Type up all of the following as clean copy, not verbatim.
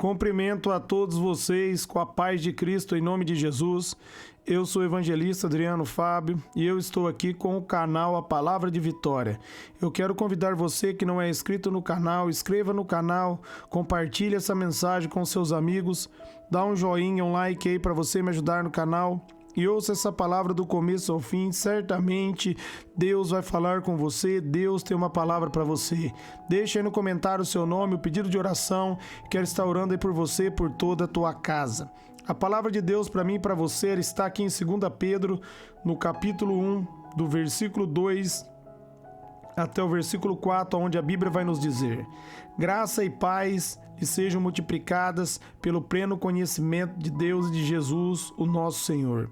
Cumprimento a todos vocês com a paz de Cristo em nome de Jesus. Eu sou o evangelista Adriano Fábio e eu estou aqui com o canal A Palavra de Vitória. Eu quero convidar você que não é inscrito no canal, inscreva no canal, compartilhe essa mensagem com seus amigos, dá um joinha, um like aí para você me ajudar no canal. E ouça essa palavra do começo ao fim, certamente Deus vai falar com você, Deus tem uma palavra para você. Deixa aí no comentário o seu nome, o pedido de oração, quero estar orando aí por você, por toda a tua casa. A palavra de Deus para mim e para você está aqui em 2 Pedro, no capítulo 1, do versículo 2 até o versículo 4, onde a Bíblia vai nos dizer: graça e paz lhe sejam multiplicadas pelo pleno conhecimento de Deus e de Jesus, o nosso Senhor.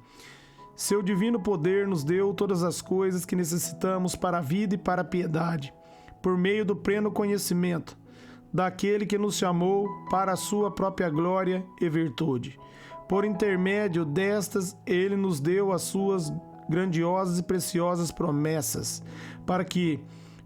Seu divino poder nos deu todas as coisas que necessitamos para a vida e para a piedade, por meio do pleno conhecimento daquele que nos chamou para a sua própria glória e virtude. Por intermédio destas, ele nos deu as suas grandiosas e preciosas promessas, para que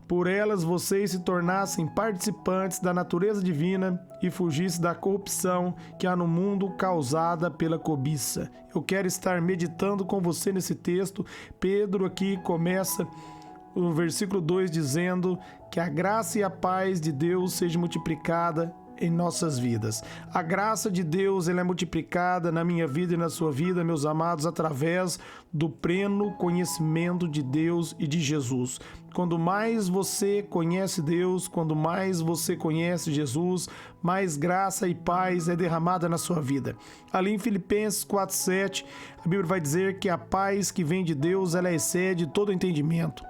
por elas vocês se tornassem participantes da natureza divina e fugissem da corrupção que há no mundo causada pela cobiça. Eu quero estar meditando com você nesse texto. Pedro aqui começa o versículo 2 dizendo que a graça e a paz de Deus seja multiplicada em nossas vidas. A graça de Deus ela é multiplicada na minha vida e na sua vida, meus amados, através do pleno conhecimento de Deus e de Jesus. Quando mais você conhece Deus, quando mais você conhece Jesus, mais graça e paz é derramada na sua vida. Ali em Filipenses 4:7, a Bíblia vai dizer que a paz que vem de Deus, ela excede todo entendimento.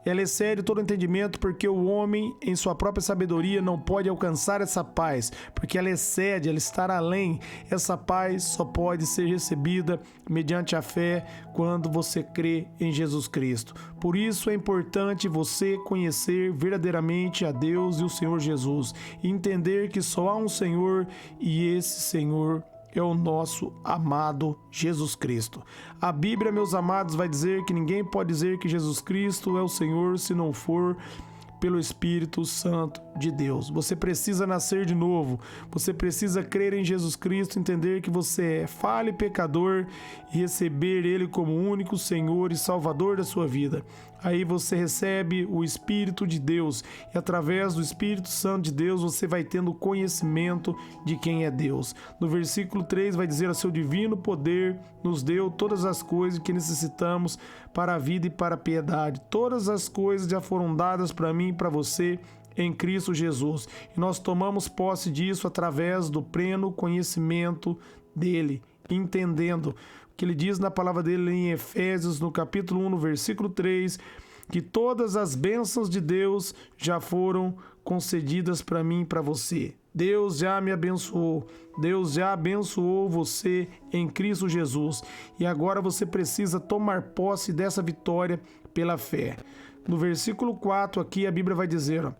Ela excede todo entendimento porque o homem, em sua própria sabedoria, não pode alcançar essa paz, porque ela excede, ela está além. Essa paz só pode ser recebida mediante a fé quando você crê em Jesus Cristo. Por isso é importante você conhecer verdadeiramente a Deus e o Senhor Jesus, e entender que só há um Senhor e esse Senhor é o nosso amado Jesus Cristo. A Bíblia, meus amados, vai dizer que ninguém pode dizer que Jesus Cristo é o Senhor se não for pelo Espírito Santo de Deus. Você precisa nascer de novo, você precisa crer em Jesus Cristo, entender que você é falho e pecador e receber Ele como único Senhor e Salvador da sua vida. Aí você recebe o Espírito de Deus e através do Espírito Santo de Deus você vai tendo conhecimento de quem é Deus. No versículo 3 vai dizer: a seu divino poder nos deu todas as coisas que necessitamos para a vida e para a piedade. Todas as coisas já foram dadas para mim e para você em Cristo Jesus. E nós tomamos posse disso através do pleno conhecimento dele, entendendo o que ele diz na palavra dele em Efésios, no capítulo 1, no versículo 3, que todas as bênçãos de Deus já foram concedidas para mim e para você. Deus já me abençoou, Deus já abençoou você em Cristo Jesus. E agora você precisa tomar posse dessa vitória pela fé. No versículo 4 aqui a Bíblia vai dizer: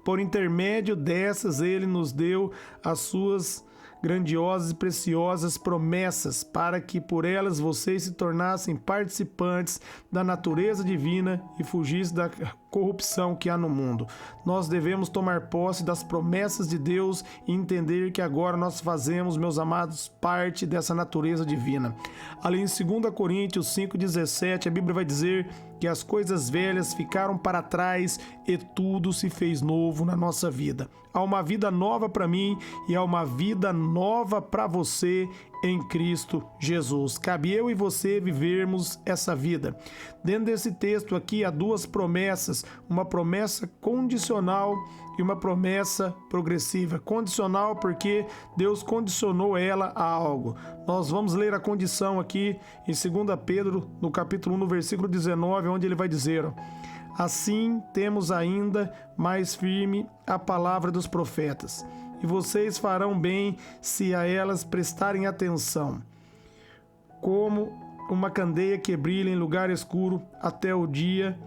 por intermédio dessas ele nos deu as suas grandiosas e preciosas promessas, para que por elas vocês se tornassem participantes da natureza divina e fugissem da corrupção que há no mundo. Nós devemos tomar posse das promessas de Deus e entender que agora nós fazemos, meus amados, parte dessa natureza divina. Ali em 2 Coríntios 5,17, a Bíblia vai dizer que as coisas velhas ficaram para trás e tudo se fez novo na nossa vida. Há uma vida nova para mim e há uma vida nova para você em Cristo Jesus. Cabe eu e você vivermos essa vida. Dentro desse texto aqui há duas promessas, uma promessa condicional e uma promessa progressiva. Condicional porque Deus condicionou ela a algo. Nós vamos ler a condição aqui em 2 Pedro, no capítulo 1, no versículo 19, onde ele vai dizer: assim temos ainda mais firme a palavra dos profetas, e vocês farão bem se a elas prestarem atenção, como uma candeia que brilha em lugar escuro até o dia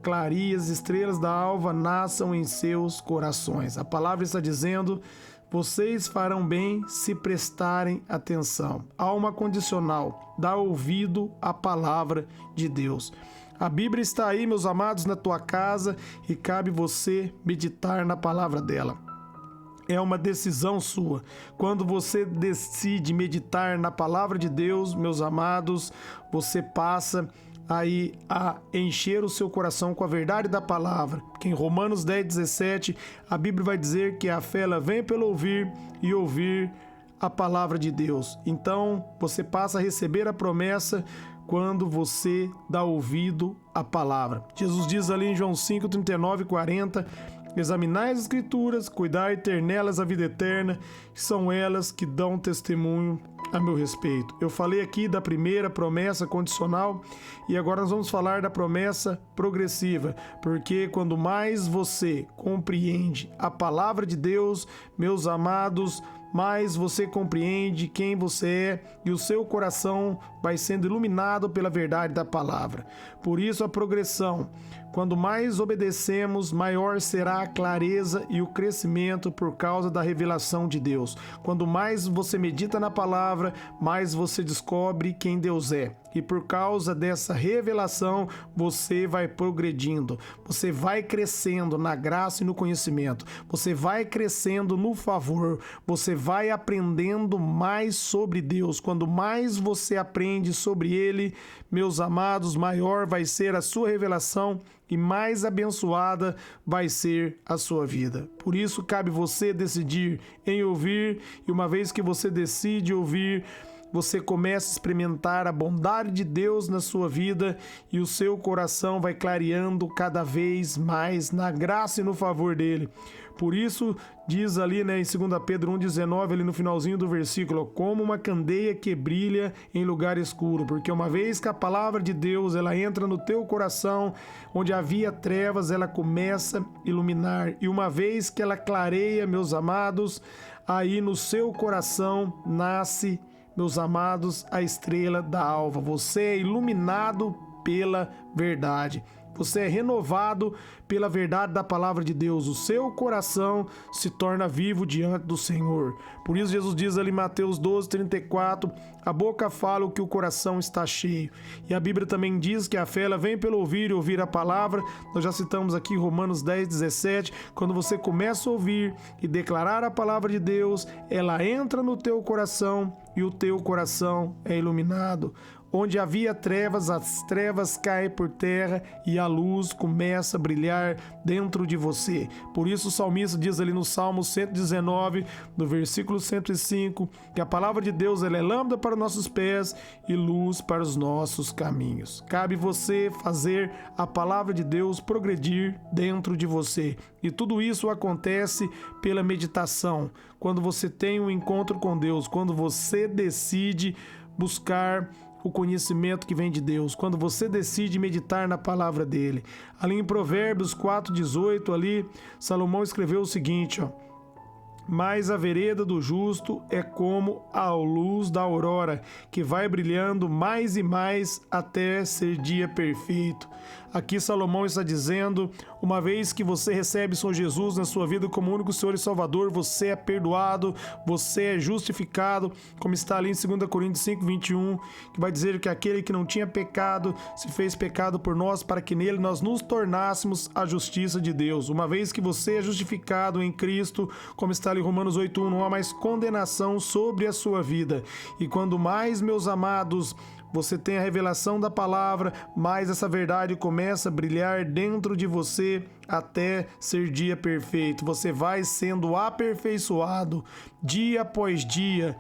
clareie, as estrelas da alva nasçam em seus corações. A palavra está dizendo: vocês farão bem se prestarem atenção. Há uma condicional: dá ouvido à palavra de Deus. A Bíblia está aí, meus amados, na tua casa, e cabe você meditar na palavra dela. É uma decisão sua. Quando você decide meditar na palavra de Deus, meus amados, você passa aí a encher o seu coração com a verdade da palavra. Porque em Romanos 10:17, a Bíblia vai dizer que a fé ela vem pelo ouvir e ouvir a palavra de Deus. Então, você passa a receber a promessa quando você dá ouvido à palavra. Jesus diz ali em João 5:39 e 40: examinai as escrituras, cuidai de ter nelas a vida eterna, que são elas que dão testemunho a meu respeito. Eu falei aqui da primeira promessa condicional e agora nós vamos falar da promessa progressiva, porque quando mais você compreende a palavra de Deus, meus amados, mais você compreende quem você é e o seu coração vai sendo iluminado pela verdade da palavra. Por isso a progressão. Quando mais obedecemos, maior será a clareza e o crescimento por causa da revelação de Deus. Quando mais você medita na palavra, mais você descobre quem Deus é. E por causa dessa revelação, você vai progredindo, você vai crescendo na graça e no conhecimento, você vai crescendo no favor, você vai aprendendo mais sobre Deus. Quando mais você aprende sobre Ele, meus amados, maior vai ser a sua revelação e mais abençoada vai ser a sua vida. Por isso, cabe você decidir em ouvir, e uma vez que você decide ouvir, você começa a experimentar a bondade de Deus na sua vida e o seu coração vai clareando cada vez mais na graça e no favor dele. Por isso, diz ali, em 2 Pedro 1,19, ali no finalzinho do versículo, como uma candeia que brilha em lugar escuro, porque uma vez que a palavra de Deus ela entra no teu coração, onde havia trevas, ela começa a iluminar, e uma vez que ela clareia, meus amados, aí no seu coração nasce, meus amados, a estrela da alva. Você é iluminado pela verdade. Você é renovado pela verdade da palavra de Deus. O seu coração se torna vivo diante do Senhor. Por isso Jesus diz ali em Mateus 12:34, a boca fala o que o coração está cheio. E a Bíblia também diz que a fé ela vem pelo ouvir e ouvir a palavra. Nós já citamos aqui Romanos 10:17. Quando você começa a ouvir e declarar a palavra de Deus, ela entra no teu coração e o teu coração é iluminado. Onde havia trevas, as trevas caem por terra e a luz começa a brilhar dentro de você. Por isso o salmista diz ali no Salmo 119, no versículo 105, que a palavra de Deus ela é lâmpada para os nossos pés e luz para os nossos caminhos. Cabe você fazer a palavra de Deus progredir dentro de você. E tudo isso acontece pela meditação. Quando você tem um encontro com Deus, quando você decide buscar o conhecimento que vem de Deus, quando você decide meditar na palavra dele. Ali em Provérbios 4:18, ali, Salomão escreveu o seguinte, mas a vereda do justo é como a luz da aurora, que vai brilhando mais e mais até ser dia perfeito. Aqui Salomão está dizendo, uma vez que você recebe Senhor Jesus na sua vida como único Senhor e Salvador, você é perdoado, você é justificado, como está ali em 2 Coríntios 5:21, que vai dizer que aquele que não tinha pecado se fez pecado por nós, para que nele nós nos tornássemos a justiça de Deus. Uma vez que você é justificado em Cristo, como está ali em Romanos 8:1, não há mais condenação sobre a sua vida. E quando mais, meus amados, você tem a revelação da palavra, mais essa verdade começa a brilhar dentro de você até ser dia perfeito. Você vai sendo aperfeiçoado dia após dia,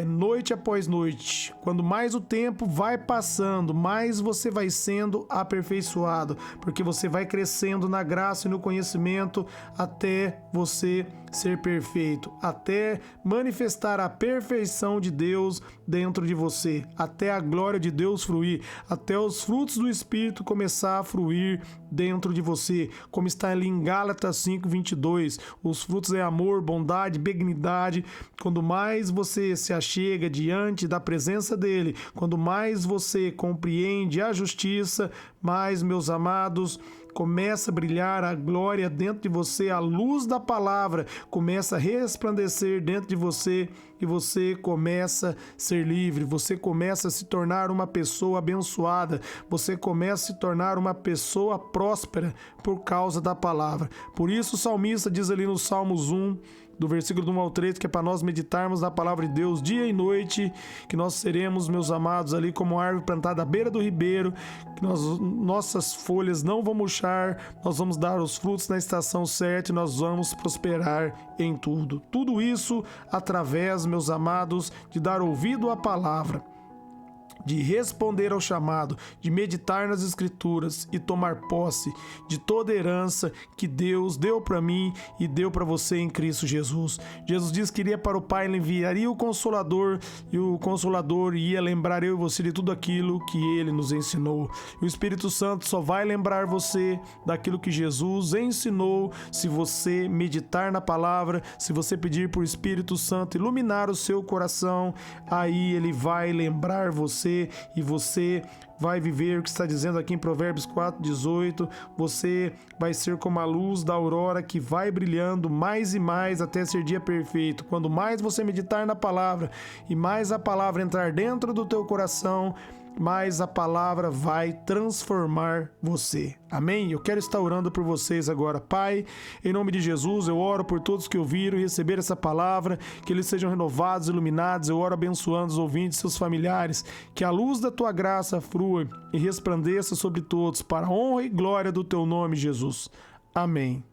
noite após noite. Quando mais o tempo vai passando, mais você vai sendo aperfeiçoado, porque você vai crescendo na graça e no conhecimento até você ser perfeito, até manifestar a perfeição de Deus dentro de você, até a glória de Deus fluir, até os frutos do Espírito começar a fluir dentro de você, como está ali em Gálatas 5:22, os frutos é amor, bondade, benignidade. Quando mais você se achega diante da presença dele, quando mais você compreende a justiça, mais, meus amados, começa a brilhar a glória dentro de você, a luz da palavra começa a resplandecer dentro de você e você começa a ser livre, você começa a se tornar uma pessoa abençoada, você começa a se tornar uma pessoa próspera por causa da palavra. Por isso o salmista diz ali no Salmos 1, do versículo 1 ao 3, que é para nós meditarmos na palavra de Deus dia e noite, que nós seremos, meus amados, ali como árvore plantada à beira do ribeiro, que nossas folhas não vão murchar, nós vamos dar os frutos na estação certa e nós vamos prosperar em tudo. Tudo isso através, meus amados, de dar ouvido à palavra, de responder ao chamado, de meditar nas Escrituras e tomar posse de toda a herança que Deus deu para mim e deu para você em Cristo Jesus. Jesus disse que iria para o Pai, ele enviaria o Consolador e o Consolador ia lembrar eu e você de tudo aquilo que ele nos ensinou. O Espírito Santo só vai lembrar você daquilo que Jesus ensinou se você meditar na palavra, se você pedir para o Espírito Santo iluminar o seu coração, aí ele vai lembrar você e você vai viver o que está dizendo aqui em Provérbios 4:18, você vai ser como a luz da aurora que vai brilhando mais e mais até ser dia perfeito. Quando mais você meditar na palavra e mais a palavra entrar dentro do teu coração, mais a palavra vai transformar você. Amém? Eu quero estar orando por vocês agora. Pai, em nome de Jesus, eu oro por todos que ouviram e receberam essa palavra, que eles sejam renovados, iluminados. Eu oro abençoando os ouvintes e seus familiares, que a luz da tua graça frua e resplandeça sobre todos, para a honra e glória do teu nome, Jesus. Amém.